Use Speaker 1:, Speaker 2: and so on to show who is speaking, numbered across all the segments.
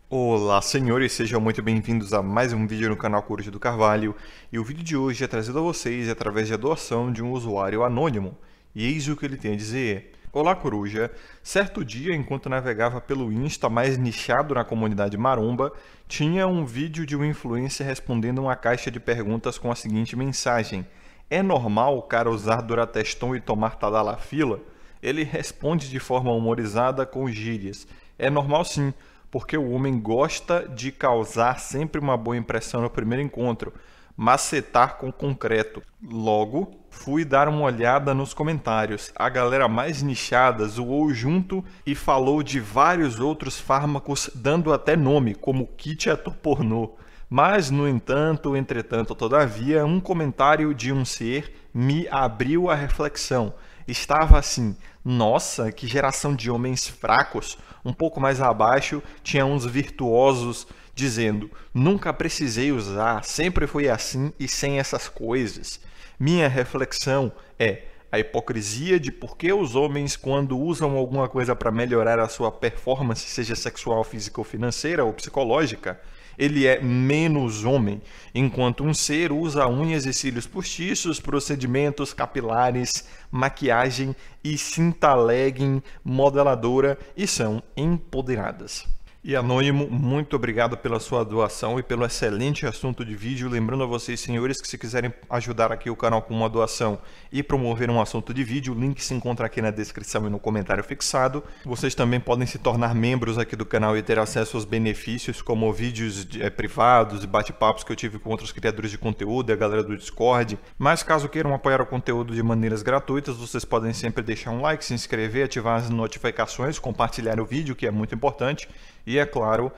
Speaker 1: Olá, senhores, sejam muito bem-vindos a mais um vídeo no canal Coruja do Carvalho. E o vídeo de hoje é trazido a vocês através da doação de um usuário anônimo. E eis o que ele tem a dizer. Olá, Coruja. Certo dia, enquanto navegava pelo Insta mais nichado na comunidade maromba, tinha um vídeo de um influencer respondendo uma caixa de perguntas com a seguinte mensagem: é normal o cara usar Durateston e tomar Tadalafila? Ele responde de forma humorizada com gírias. É normal sim, porque o homem gosta de causar sempre uma boa impressão no primeiro encontro, macetar com concreto. Logo, fui dar uma olhada nos comentários. A galera mais nichada zoou junto e falou de vários outros fármacos, dando até nome, como kit ator pornô. Mas, no entanto, entretanto, todavia, um comentário de um ser me abriu a reflexão. Estava assim: nossa, que geração de homens fracos. Um pouco mais abaixo tinha uns virtuosos dizendo: nunca precisei usar, sempre foi assim e sem essas coisas. Minha reflexão é a hipocrisia de por que os homens, quando usam alguma coisa para melhorar a sua performance, seja sexual, física ou financeira ou psicológica, ele é menos homem, enquanto um ser usa unhas e cílios postiços, procedimentos capilares, maquiagem e cinta legging modeladora e são empoderadas. E Anônimo, muito obrigado pela sua doação e pelo excelente assunto de vídeo. Lembrando a vocês, senhores, que se quiserem ajudar aqui o canal com uma doação e promover um assunto de vídeo, o link se encontra aqui na descrição e no comentário fixado. Vocês também podem se tornar membros aqui do canal e ter acesso aos benefícios, como vídeos privados e bate-papos que eu tive com outros criadores de conteúdo e a galera do Discord. Mas caso queiram apoiar o conteúdo de maneiras gratuitas, vocês podem sempre deixar um like, se inscrever, ativar as notificações, compartilhar o vídeo, que é muito importante. E, é claro,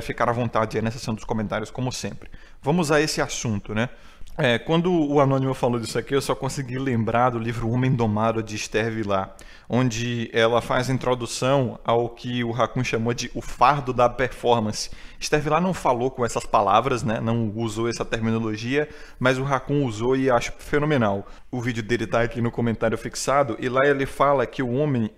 Speaker 1: ficar à vontade aí na seção dos comentários, como sempre. Vamos a esse assunto, né? Quando o Anônimo falou disso aqui, eu só consegui lembrar do livro Homem Domado, de Esther Vilar, onde ela faz a introdução ao que o Raccoon chamou de o fardo da performance. Esther Vilar não falou com essas palavras, né? Não usou essa terminologia, mas o Raccoon usou e acho fenomenal. O vídeo dele está aqui no comentário fixado, e lá ele fala que o homem,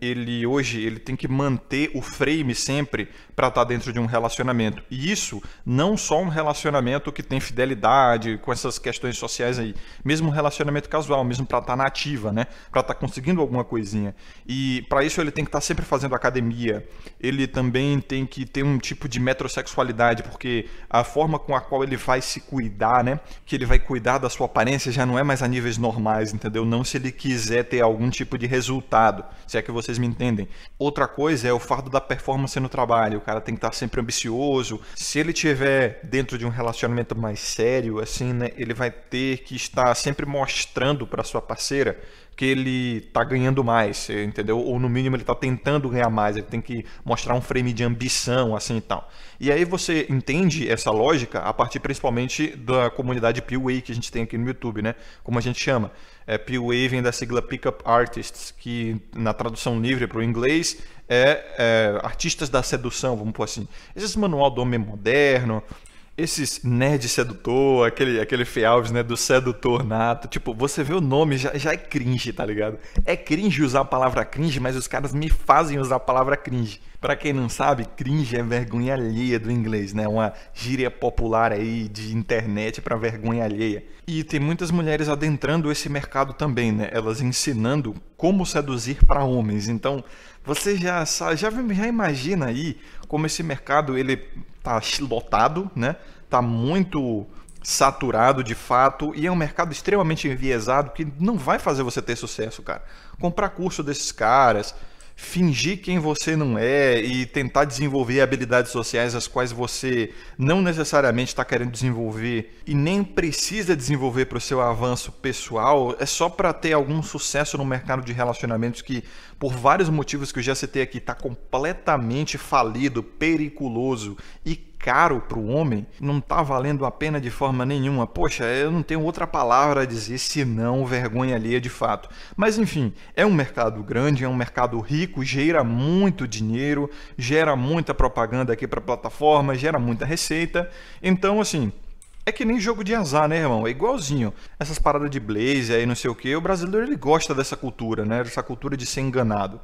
Speaker 1: hoje, ele tem que manter o frame sempre para estar dentro de um relacionamento. E isso não só um relacionamento que tem fidelidade, com essas questões sociais aí, mesmo um relacionamento casual, mesmo para estar na ativa, né? Para estar conseguindo alguma coisinha. E para isso ele tem que estar sempre fazendo academia. Ele também tem que ter um tipo de metrosexualidade, porque a forma com a qual ele vai se cuidar, né? Que ele vai cuidar da sua aparência já não é mais a níveis normais, entendeu? Não se ele quiser ter algum tipo de resultado, se é que vocês me entendem. Outra coisa é o fardo da performance no trabalho. O cara tem que estar sempre ambicioso. Se ele tiver dentro de um relacionamento mais sério, assim, né? Ele vai ter que estar sempre mostrando para sua parceira que ele tá ganhando mais, entendeu? Ou no mínimo ele tá tentando ganhar mais, ele tem que mostrar um frame de ambição, assim e tal. E aí você entende essa lógica a partir principalmente da comunidade PWA que a gente tem aqui no YouTube, né? Como a gente chama. PWA vem da sigla Pickup Artists, que na tradução livre para o inglês é artistas da sedução, vamos pôr assim. Esse manual do homem moderno, esses nerd sedutor, aquele Fê Alves, né, do sedutor nato, tipo, você vê o nome, já é cringe, tá ligado? É cringe usar a palavra cringe, mas os caras me fazem usar a palavra cringe. Pra quem não sabe, cringe é vergonha alheia do inglês, né? Uma gíria popular aí de internet pra vergonha alheia. E tem muitas mulheres adentrando esse mercado também, né? Elas ensinando como seduzir para homens. Então, você já imagina aí como esse mercado ele tá lotado, né? Tá muito saturado de fato e é um mercado extremamente enviesado que não vai fazer você ter sucesso, cara. Comprar curso desses caras, fingir quem você não é e tentar desenvolver habilidades sociais as quais você não necessariamente está querendo desenvolver e nem precisa desenvolver para o seu avanço pessoal, é só para ter algum sucesso no mercado de relacionamentos que, por vários motivos que eu já citei aqui, está completamente falido, periculoso e caro para o homem, não está valendo a pena de forma nenhuma. Poxa, eu não tenho outra palavra a dizer senão vergonha alheia de fato. Mas enfim, é um mercado grande, é um mercado rico, gera muito dinheiro, gera muita propaganda aqui para a plataforma, gera muita receita. Então, assim, é que nem jogo de azar, né, irmão? É igualzinho. Essas paradas de blaze aí, não sei o que, o brasileiro ele gosta dessa cultura, né? Dessa cultura de ser enganado.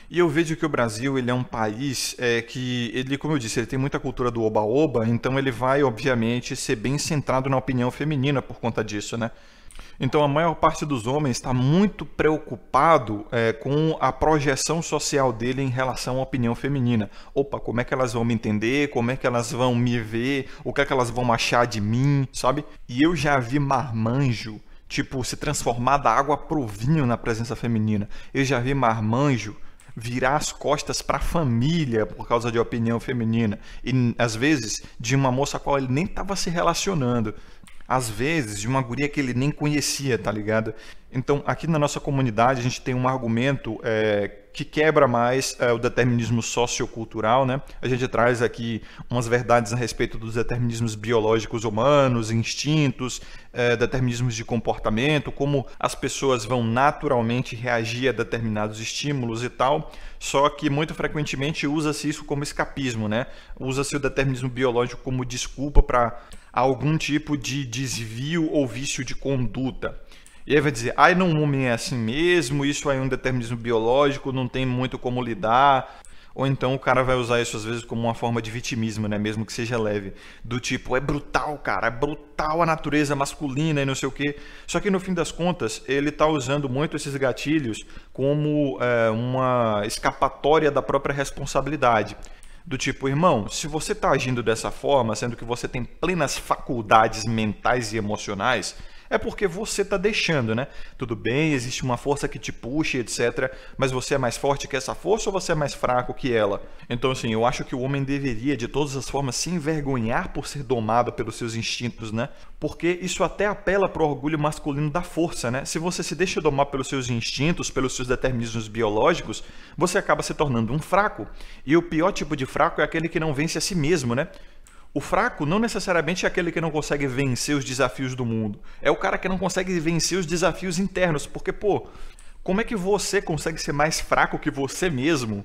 Speaker 1: E eu vejo que o Brasil ele é um país que, ele, como eu disse, ele tem muita cultura do oba-oba, então ele vai, obviamente, ser bem centrado na opinião feminina por conta disso, né? Então a maior parte dos homens está muito preocupado com a projeção social dele em relação à opinião feminina. Opa, como é que elas vão me entender? Como é que elas vão me ver? O que é que elas vão achar de mim, sabe? E eu já vi marmanjo, tipo, se transformar da água pro vinho na presença feminina. Eu já vi marmanjo virar as costas para a família por causa de opinião feminina. E às vezes de uma moça a qual ele nem estava se relacionando. Às vezes, de uma guria que ele nem conhecia, tá ligado? Então, aqui na nossa comunidade, a gente tem um argumento que quebra mais o determinismo sociocultural, né? A gente traz aqui umas verdades a respeito dos determinismos biológicos humanos, instintos, determinismos de comportamento, como as pessoas vão naturalmente reagir a determinados estímulos e tal. Só que, muito frequentemente, usa-se isso como escapismo, né? Usa-se o determinismo biológico como desculpa para algum tipo de desvio ou vício de conduta. E aí vai dizer, não, um homem é assim mesmo, isso aí é um determinismo biológico, não tem muito como lidar. Ou então o cara vai usar isso às vezes como uma forma de vitimismo, né? Mesmo que seja leve. Do tipo, é brutal, cara, é brutal a natureza masculina e não sei o quê. Só que no fim das contas, ele tá usando muito esses gatilhos como uma escapatória da própria responsabilidade. Do tipo, irmão, se você está agindo dessa forma, sendo que você tem plenas faculdades mentais e emocionais, é porque você está deixando, né? Tudo bem, existe uma força que te puxa, etc. Mas você é mais forte que essa força ou você é mais fraco que ela? Então, assim, eu acho que o homem deveria, de todas as formas, se envergonhar por ser domado pelos seus instintos, né? Porque isso até apela para o orgulho masculino da força, né? Se você se deixa domar pelos seus instintos, pelos seus determinismos biológicos, você acaba se tornando um fraco. E o pior tipo de fraco é aquele que não vence a si mesmo, né? O fraco não necessariamente é aquele que não consegue vencer os desafios do mundo. É o cara que não consegue vencer os desafios internos. Porque, pô, como é que você consegue ser mais fraco que você mesmo?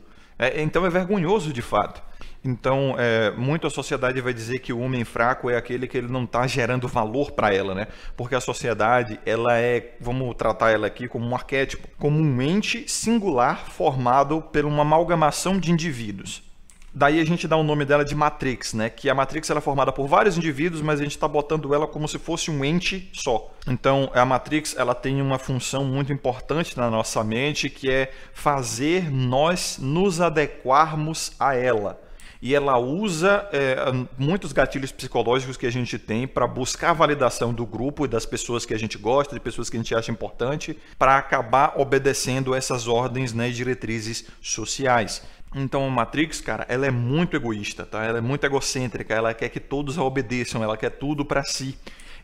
Speaker 1: Então é vergonhoso de fato. Então, muito a sociedade vai dizer que o homem fraco é aquele que ele não está gerando valor para ela, né? Porque a sociedade, ela vamos tratar ela aqui como um arquétipo, como um ente singular formado por uma amalgamação de indivíduos. Daí a gente dá o nome dela de Matrix, né? Que a Matrix ela é formada por vários indivíduos, mas a gente está botando ela como se fosse um ente só. Então, a Matrix ela tem uma função muito importante na nossa mente, que é fazer nós nos adequarmos a ela. E ela usa muitos gatilhos psicológicos que a gente tem para buscar a validação do grupo e das pessoas que a gente gosta, de pessoas que a gente acha importante, para acabar obedecendo essas ordens, né, e diretrizes sociais. Então a Matrix, cara, ela é muito egoísta, tá? Ela é muito egocêntrica, ela quer que todos a obedeçam, ela quer tudo para si.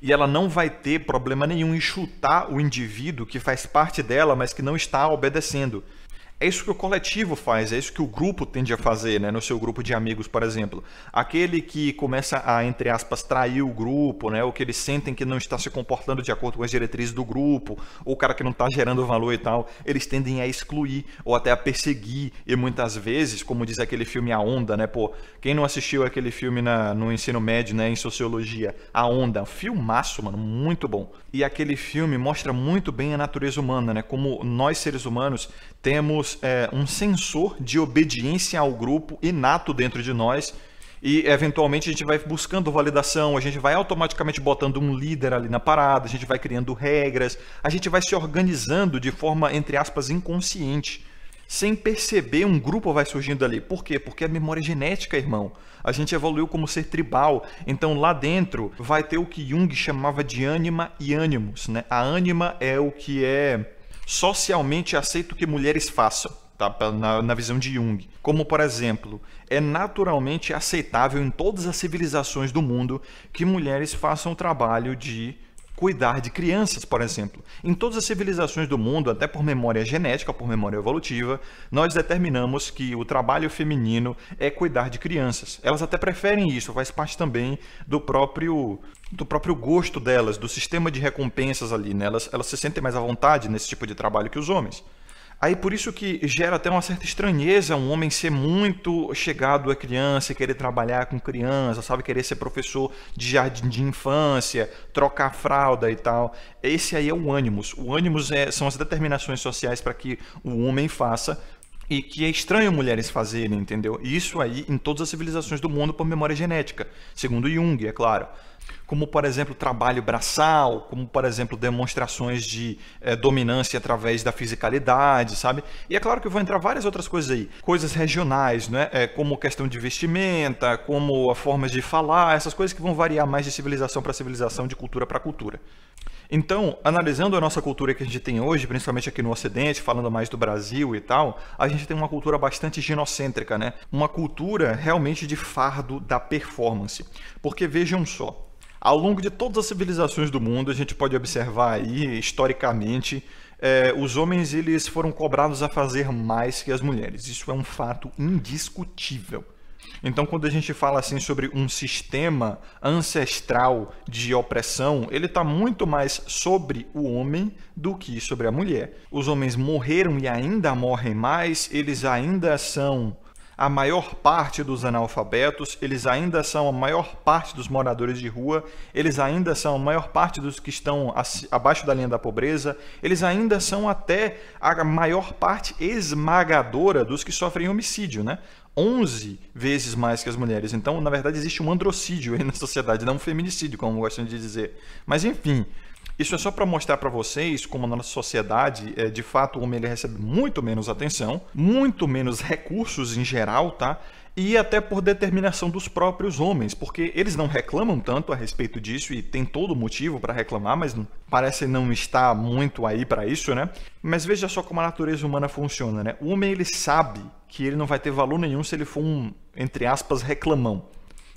Speaker 1: E ela não vai ter problema nenhum em chutar o indivíduo que faz parte dela, mas que não está obedecendo. É isso que o coletivo faz, é isso que o grupo tende a fazer, né? No seu grupo de amigos, por exemplo. Aquele que começa a, entre aspas, trair o grupo, né? Ou que eles sentem que não está se comportando de acordo com as diretrizes do grupo, ou o cara que não está gerando valor e tal, eles tendem a excluir ou até a perseguir. E muitas vezes, como diz aquele filme A Onda, né? Pô, quem não assistiu aquele filme no ensino médio, né? Em sociologia, A Onda, filmaço, mano, muito bom. E aquele filme mostra muito bem a natureza humana, né? Como nós, seres humanos, temos um sensor de obediência ao grupo inato dentro de nós e eventualmente a gente vai buscando validação, a gente vai automaticamente botando um líder ali na parada, a gente vai criando regras, a gente vai se organizando de forma, entre aspas, inconsciente. Sem perceber, um grupo vai surgindo ali. Por quê? Porque é memória genética, irmão. A gente evoluiu como ser tribal. Então lá dentro vai ter o que Jung chamava de ânima e ânimos, né? A ânima é o que é socialmente aceito que mulheres façam, tá? Na visão de Jung. Como, por exemplo, é naturalmente aceitável em todas as civilizações do mundo que mulheres façam o trabalho de cuidar de crianças, por exemplo. Em todas as civilizações do mundo, até por memória genética, por memória evolutiva, nós determinamos que o trabalho feminino é cuidar de crianças. Elas até preferem isso, faz parte também do próprio gosto delas, do sistema de recompensas ali, né? Elas se sentem mais à vontade nesse tipo de trabalho que os homens. Aí por isso que gera até uma certa estranheza um homem ser muito chegado a criança e querer trabalhar com criança, sabe? Querer ser professor de jardim de infância, trocar fralda e tal. Esse aí é o ânimos. O ânimos são as determinações sociais para que o homem faça e que é estranho mulheres fazerem, entendeu? E isso aí em todas as civilizações do mundo por memória genética, segundo Jung, é claro. Como, por exemplo, trabalho braçal, como, por exemplo, demonstrações de dominância através da fisicalidade, sabe? E é claro que vão entrar várias outras coisas aí. Coisas regionais, né? Como questão de vestimenta, como a forma de falar, essas coisas que vão variar mais de civilização para civilização, de cultura para cultura. Então, analisando a nossa cultura que a gente tem hoje, principalmente aqui no Ocidente, falando mais do Brasil e tal, a gente tem uma cultura bastante ginocêntrica, né? Uma cultura realmente de fardo da performance. Porque vejam só, ao longo de todas as civilizações do mundo, a gente pode observar aí, historicamente, os homens eles foram cobrados a fazer mais que as mulheres. Isso é um fato indiscutível. Então, quando a gente fala assim sobre um sistema ancestral de opressão, ele está muito mais sobre o homem do que sobre a mulher. Os homens morreram e ainda morrem mais, eles ainda são a maior parte dos analfabetos, eles ainda são a maior parte dos moradores de rua, eles ainda são a maior parte dos que estão abaixo da linha da pobreza, eles ainda são até a maior parte esmagadora dos que sofrem homicídio, né? 11 vezes mais que as mulheres. Então, na verdade, existe um androcídio aí na sociedade, não um feminicídio, como gostam de dizer. Mas, enfim, isso é só para mostrar para vocês como na nossa sociedade, de fato, o homem ele recebe muito menos atenção, muito menos recursos em geral, tá? E até por determinação dos próprios homens, porque eles não reclamam tanto a respeito disso e tem todo motivo para reclamar, mas parece não estar muito aí para isso, né? Mas veja só como a natureza humana funciona, né? O homem ele sabe que ele não vai ter valor nenhum se ele for um, entre aspas, reclamão.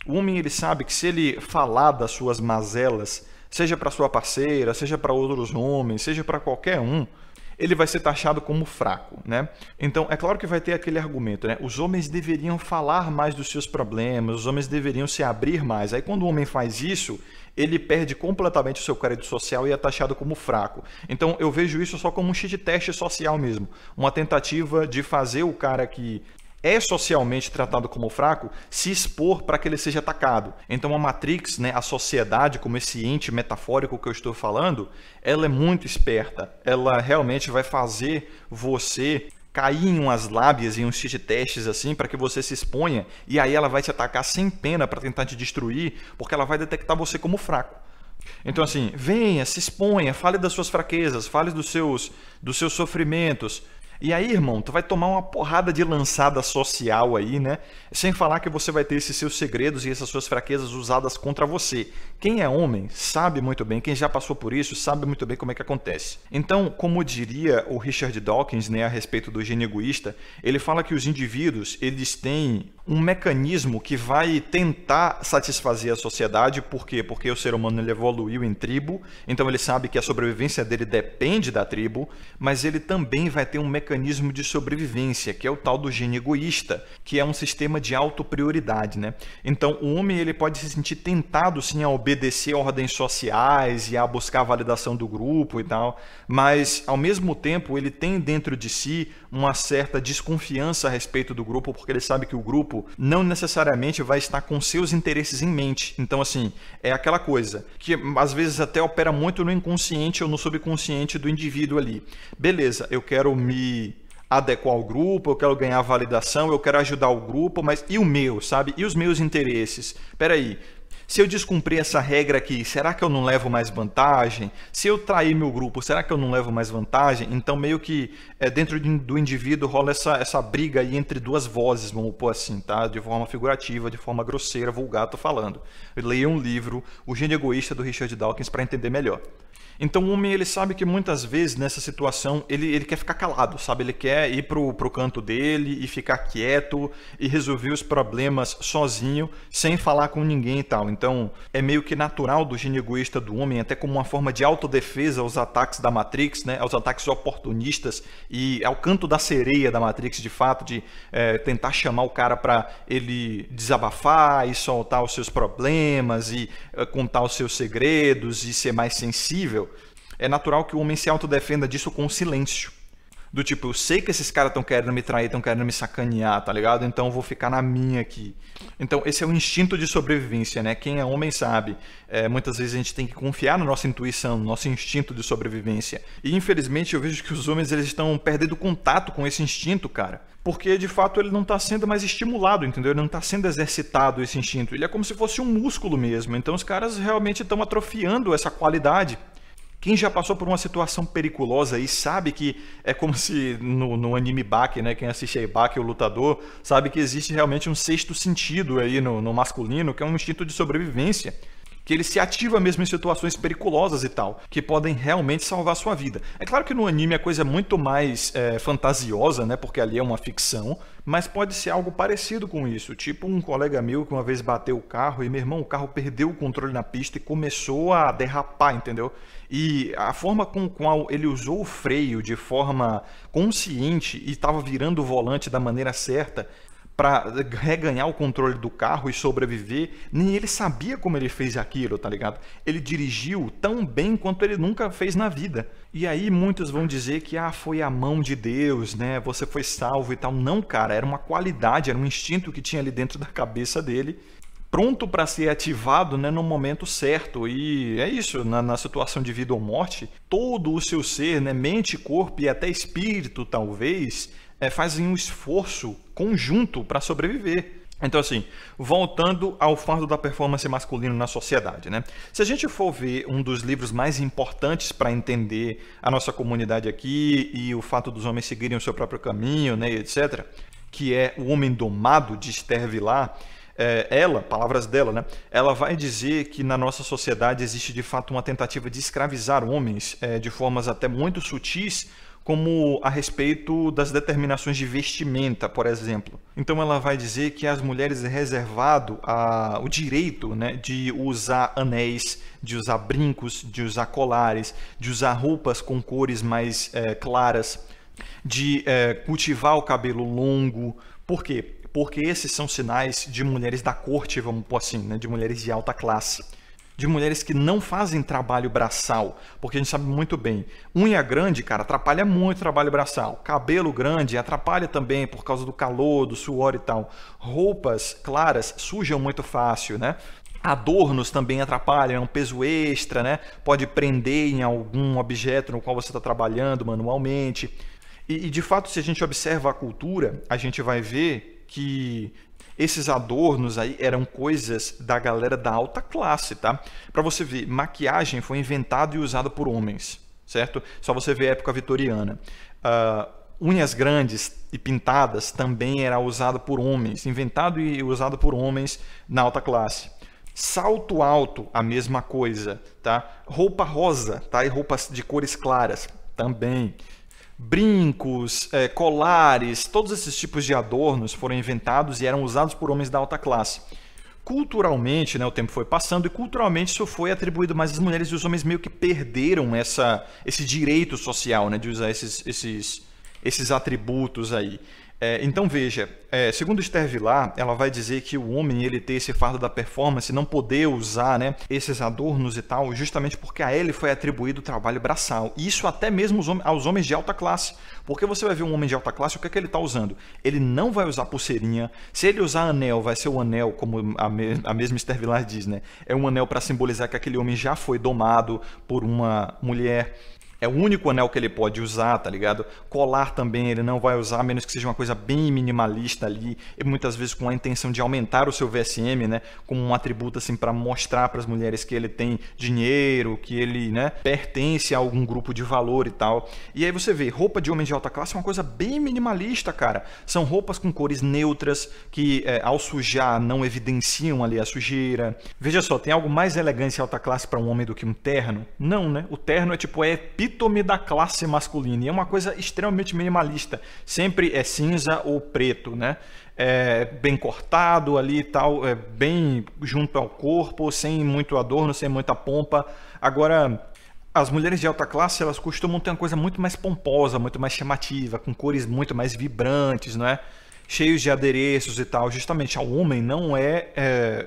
Speaker 1: O homem ele sabe que se ele falar das suas mazelas, seja para sua parceira, seja para outros homens, seja para qualquer um, ele vai ser taxado como fraco, né? Então, é claro que vai ter aquele argumento, né? Os homens deveriam falar mais dos seus problemas, os homens deveriam se abrir mais. Aí, quando o homem faz isso, ele perde completamente o seu crédito social e é taxado como fraco. Então, eu vejo isso só como um cheat teste social mesmo. Uma tentativa de fazer o cara que é socialmente tratado como fraco se expor para que ele seja atacado. Então a Matrix, né, a sociedade, como esse ente metafórico que eu estou falando, ela é muito esperta. Ela realmente vai fazer você cair em umas lábias, em uns cheat testes assim, para que você se exponha, e aí ela vai te atacar sem pena para tentar te destruir, porque ela vai detectar você como fraco. Então assim, venha, se exponha, fale das suas fraquezas, fale dos seus sofrimentos. E aí, irmão, tu vai tomar uma porrada de lançada social aí, né? Sem falar que você vai ter esses seus segredos e essas suas fraquezas usadas contra você. Quem é homem sabe muito bem, quem já passou por isso sabe muito bem como é que acontece. Então, como diria o Richard Dawkins, né, a respeito do gênio egoísta, ele fala que os indivíduos, eles têm um mecanismo que vai tentar satisfazer a sociedade. Por quê? Porque o ser humano ele evoluiu em tribo, então ele sabe que a sobrevivência dele depende da tribo, mas ele também vai ter um mecanismo de sobrevivência, que é o tal do gênio egoísta, que é um sistema de autoprioridade, né? Então, o homem ele pode se sentir tentado sim a obedecer ordens sociais e a buscar a validação do grupo e tal, mas ao mesmo tempo ele tem dentro de si uma certa desconfiança a respeito do grupo, porque ele sabe que o grupo não necessariamente vai estar com seus interesses em mente. Então, assim, é aquela coisa que às vezes até opera muito no inconsciente ou no subconsciente do indivíduo ali. Beleza, eu quero me adequar ao grupo, eu quero ganhar validação, eu quero ajudar o grupo, mas e o meu, sabe? E os meus interesses? Peraí, se eu descumprir essa regra aqui, será que eu não levo mais vantagem? Se eu trair meu grupo, será que eu não levo mais vantagem? Então, meio que dentro do indivíduo rola essa briga aí entre duas vozes, vamos pôr assim, tá? De forma figurativa, de forma grosseira, vulgar, tô falando. Leia um livro, O Gênio Egoísta, do Richard Dawkins, para entender melhor. Então o homem ele sabe que muitas vezes nessa situação ele quer ficar calado, sabe? Ele quer ir pro canto dele e ficar quieto e resolver os problemas sozinho, sem falar com ninguém e tal. Então é meio que natural do gênio egoísta do homem, até como uma forma de autodefesa aos ataques da Matrix, né? Aos ataques oportunistas e ao canto da sereia da Matrix, de fato, de tentar chamar o cara para ele desabafar e soltar os seus problemas e contar os seus segredos e ser mais sensível. É natural que o homem se autodefenda disso com o silêncio. Do tipo, eu sei que esses caras estão querendo me trair, estão querendo me sacanear, tá ligado? Então eu vou ficar na minha aqui. Então esse é o instinto de sobrevivência, né? Quem é homem sabe. Muitas vezes a gente tem que confiar na nossa intuição, no nosso instinto de sobrevivência. E infelizmente eu vejo que os homens eles estão perdendo contato com esse instinto, cara. Porque de fato ele não está sendo mais estimulado, entendeu? Ele não está sendo exercitado esse instinto. Ele é como se fosse um músculo mesmo. Então os caras realmente estão atrofiando essa qualidade. Quem já passou por uma situação periculosa aí sabe que é como se no anime Baki, né? Quem assiste aí Baki, o lutador, sabe que existe realmente um sexto sentido aí no masculino, que é um instinto de sobrevivência. Que ele se ativa mesmo em situações periculosas e tal, que podem realmente salvar a sua vida. É claro que no anime a coisa é muito mais fantasiosa, né? Porque ali é uma ficção, mas pode ser algo parecido com isso. Tipo um colega meu que uma vez bateu o carro e, meu irmão, o carro perdeu o controle na pista e começou a derrapar, entendeu? E a forma com qual ele usou o freio de forma consciente e estava virando o volante da maneira certa para reganhar o controle do carro e sobreviver, nem ele sabia como ele fez aquilo, tá ligado? Ele dirigiu tão bem quanto ele nunca fez na vida. E aí muitos vão dizer que foi a mão de Deus, né? Você foi salvo e tal. Não, cara, era uma qualidade, era um instinto que tinha ali dentro da cabeça dele, pronto para ser ativado, né, no momento certo. E é isso, na situação de vida ou morte, todo o seu ser, né, mente, corpo e até espírito, talvez, fazem um esforço conjunto para sobreviver. Então, assim, voltando ao fato da performance masculina na sociedade, né? Se a gente for ver um dos livros mais importantes para entender a nossa comunidade aqui e o fato dos homens seguirem o seu próprio caminho, né, etc., que é O Homem Domado, de Esther Vilar, palavras dela, né? Ela vai dizer que na nossa sociedade existe de fato uma tentativa de escravizar homens de formas até muito sutis, como a respeito das determinações de vestimenta, por exemplo. Então ela vai dizer que às mulheres é reservado o direito, né, de usar anéis, de usar brincos, de usar colares, de usar roupas com cores mais claras, de cultivar o cabelo longo. Por quê? Porque esses são sinais de mulheres da corte, vamos pôr assim, né, de mulheres de alta classe. De mulheres que não fazem trabalho braçal, porque a gente sabe muito bem, unha grande, cara, atrapalha muito o trabalho braçal. Cabelo grande atrapalha também por causa do calor, do suor e tal. Roupas claras sujam muito fácil, né? Adornos também atrapalham, é um peso extra, né? Pode prender em algum objeto no qual você está trabalhando manualmente. E de fato, se a gente observa a cultura, a gente vai ver que esses adornos aí eram coisas da galera da alta classe, tá? Para você ver, maquiagem foi inventada e usada por homens, certo? Só você ver a época vitoriana. Unhas grandes e pintadas também era usado por homens, inventado e usado por homens na alta classe. Salto alto, a mesma coisa, tá? Roupa rosa, tá? E roupas de cores claras também. Brincos, colares, todos esses tipos de adornos foram inventados e eram usados por homens da alta classe. Culturalmente, né, o tempo foi passando e culturalmente isso foi atribuído mais às mulheres, e os homens meio que perderam esse direito social, né, de usar esses atributos aí. Então veja, segundo Esther Vilar, ela vai dizer que o homem ele tem esse fardo da performance, não poder usar, né, esses adornos e tal, justamente porque a ele foi atribuído o trabalho braçal. Isso até mesmo aos homens de alta classe. Porque você vai ver um homem de alta classe, o que é que ele está usando? Ele não vai usar pulseirinha. Se ele usar anel, vai ser o anel, como a mesma Esther Vilar diz, né? É um anel para simbolizar que aquele homem já foi domado por uma mulher. É o único anel que ele pode usar, tá ligado? Colar também ele não vai usar, a menos que seja uma coisa bem minimalista ali, e muitas vezes com a intenção de aumentar o seu VSM, né? Como um atributo assim para mostrar para as mulheres que ele tem dinheiro, que ele, né, pertence a algum grupo de valor e tal. E aí você vê, roupa de homem de alta classe é uma coisa bem minimalista, cara. São roupas com cores neutras, que ao sujar não evidenciam ali a sujeira. Veja só, tem algo mais elegante em alta classe para um homem do que um terno? Não, né? O terno é tipo, epítome da classe masculina, e é uma coisa extremamente minimalista, sempre é cinza ou preto, né? Bem cortado ali e tal, bem junto ao corpo, sem muito adorno, sem muita pompa. Agora, as mulheres de alta classe, elas costumam ter uma coisa muito mais pomposa, muito mais chamativa, com cores muito mais vibrantes, não é? cheios de adereços e tal. Justamente ao homem não é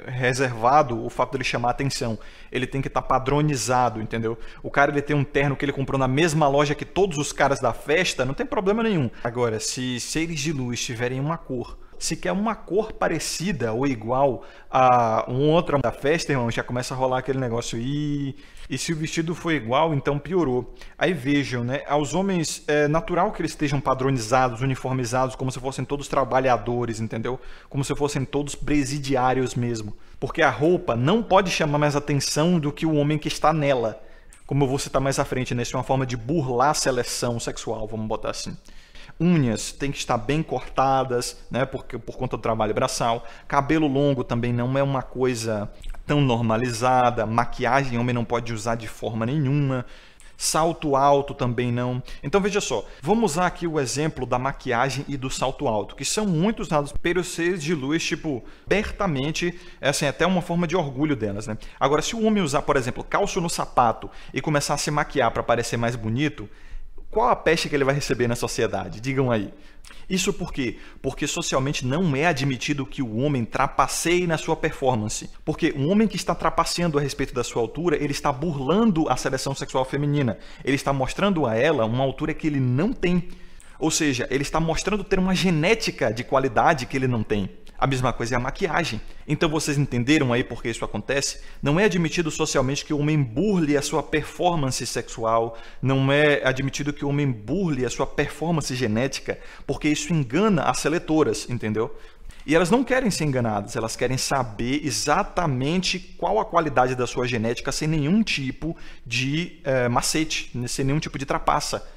Speaker 1: reservado o fato dele chamar atenção. Ele tem que estar padronizado, entendeu? O cara ele tem um terno que ele comprou na mesma loja que todos os caras da festa, não tem problema nenhum. Agora, se seres de luz tiverem uma cor, se quer uma cor parecida ou igual a um outro da festa, irmão, já começa a rolar aquele negócio. E se o vestido for igual, então piorou. Aí vejam, né? Aos homens é natural que eles estejam padronizados, uniformizados, como se fossem todos trabalhadores, entendeu? Como se fossem todos presidiários mesmo. Porque a roupa não pode chamar mais atenção do que o homem que está nela. Como eu vou citar mais à frente, né? Isso é uma forma de burlar a seleção sexual, vamos botar assim. Unhas têm que estar bem cortadas, né, por conta do trabalho braçal. Cabelo longo também não é uma coisa tão normalizada. Maquiagem, homem não pode usar de forma nenhuma. Salto alto também não. Então veja só, vamos usar aqui o exemplo da maquiagem e do salto alto, que são muito usados pelos seres de luz, tipo, abertamente, é assim, até uma forma de orgulho delas, né? Agora, se o homem usar, por exemplo, calço no sapato e começar a se maquiar para parecer mais bonito, qual a peste que ele vai receber na sociedade? Digam aí. Isso por quê? Porque socialmente não é admitido que o homem trapaceie na sua performance. Porque um homem que está trapaceando a respeito da sua altura, ele está burlando a seleção sexual feminina. Ele está mostrando a ela uma altura que ele não tem. Ou seja, ele está mostrando ter uma genética de qualidade que ele não tem. A mesma coisa é a maquiagem. Então vocês entenderam aí por que isso acontece? Não é admitido socialmente que o homem burle a sua performance sexual, não é admitido que o homem burle a sua performance genética, porque isso engana as seletoras, entendeu? E elas não querem ser enganadas, elas querem saber exatamente qual a qualidade da sua genética sem nenhum tipo de macete, sem nenhum tipo de trapaça.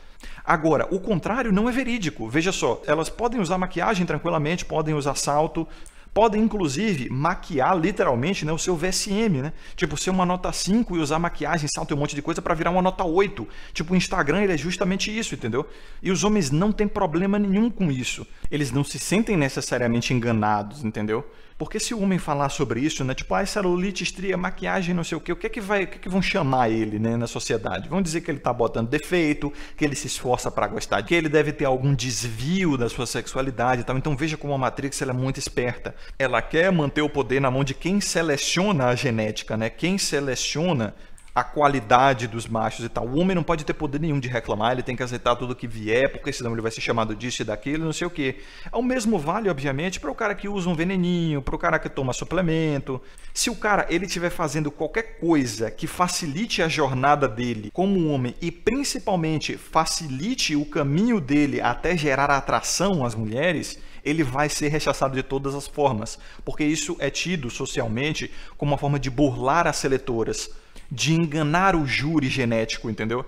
Speaker 1: Agora, o contrário não é verídico. Veja só, elas podem usar maquiagem tranquilamente, podem usar salto, podem inclusive maquiar literalmente, né, o seu VSM, né? Tipo, ser uma nota 5 e usar maquiagem, salto e um monte de coisa para virar uma nota 8. Tipo, o Instagram ele é justamente isso, entendeu? E os homens não têm problema nenhum com isso. Eles não se sentem necessariamente enganados, entendeu? Porque se o homem falar sobre isso, né, tipo, celulite, estria, maquiagem, não sei o que que vão chamar ele, né, na sociedade? Vão dizer que ele está botando defeito, que ele se esforça para gostar, que ele deve ter algum desvio da sua sexualidade e tal. Então veja como a Matrix ela é muito esperta. Ela quer manter o poder na mão de quem seleciona a genética, né? Quem seleciona a qualidade dos machos e tal. O homem não pode ter poder nenhum de reclamar, ele tem que aceitar tudo que vier, porque senão ele vai ser chamado disso e daquilo, não sei o quê. O mesmo vale, obviamente, para o cara que usa um veneninho, para o cara que toma suplemento. Se o cara ele estiver fazendo qualquer coisa que facilite a jornada dele como homem e principalmente facilite o caminho dele até gerar atração às mulheres, ele vai ser rechaçado de todas as formas, porque isso é tido socialmente como uma forma de burlar as seletoras, de enganar o júri genético, entendeu?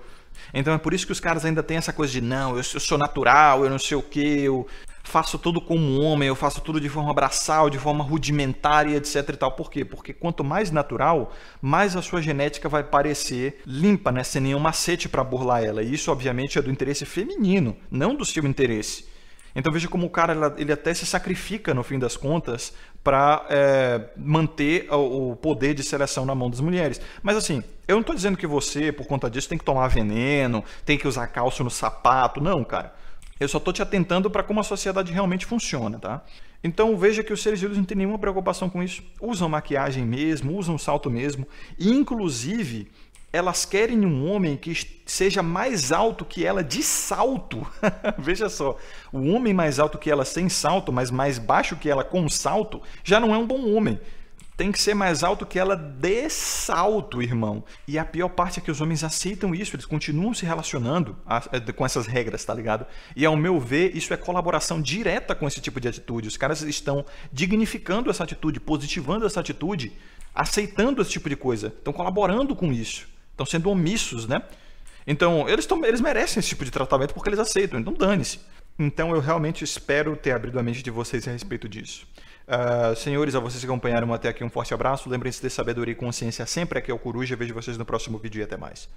Speaker 1: Então é por isso que os caras ainda têm essa coisa de não, eu sou natural, eu não sei o que, eu faço tudo como homem, eu faço tudo de forma braçal, de forma rudimentar e etc e tal. Por quê? Porque quanto mais natural, mais a sua genética vai parecer limpa, né? Sem nenhum macete para burlar ela. E isso obviamente é do interesse feminino, não do seu interesse. Então veja como o cara ele até se sacrifica no fim das contas para manter o poder de seleção na mão das mulheres. Mas assim, eu não estou dizendo que você, por conta disso, tem que tomar veneno, tem que usar calço no sapato. Não, cara. Eu só estou te atentando para como a sociedade realmente funciona, tá? Então veja que os seres de luz não têm nenhuma preocupação com isso. Usam maquiagem mesmo, usam salto mesmo. E, inclusive, elas querem um homem que seja mais alto que ela de salto. Veja só, o homem mais alto que ela sem salto, mas mais baixo que ela com salto, já não é um bom homem. Tem que ser mais alto que ela de salto, irmão. E a pior parte é que os homens aceitam isso, eles continuam se relacionando com essas regras, tá ligado? E ao meu ver, isso é colaboração direta com esse tipo de atitude. Os caras estão dignificando essa atitude, positivando essa atitude, aceitando esse tipo de coisa, estão colaborando com isso. Estão sendo omissos, né? Então, eles merecem esse tipo de tratamento porque eles aceitam, então dane-se. Então, eu realmente espero ter abrido a mente de vocês a respeito disso. Senhores, a vocês que acompanharam até aqui, um forte abraço. Lembrem-se de sabedoria e consciência sempre. Aqui é o Coruja. Vejo vocês no próximo vídeo e até mais.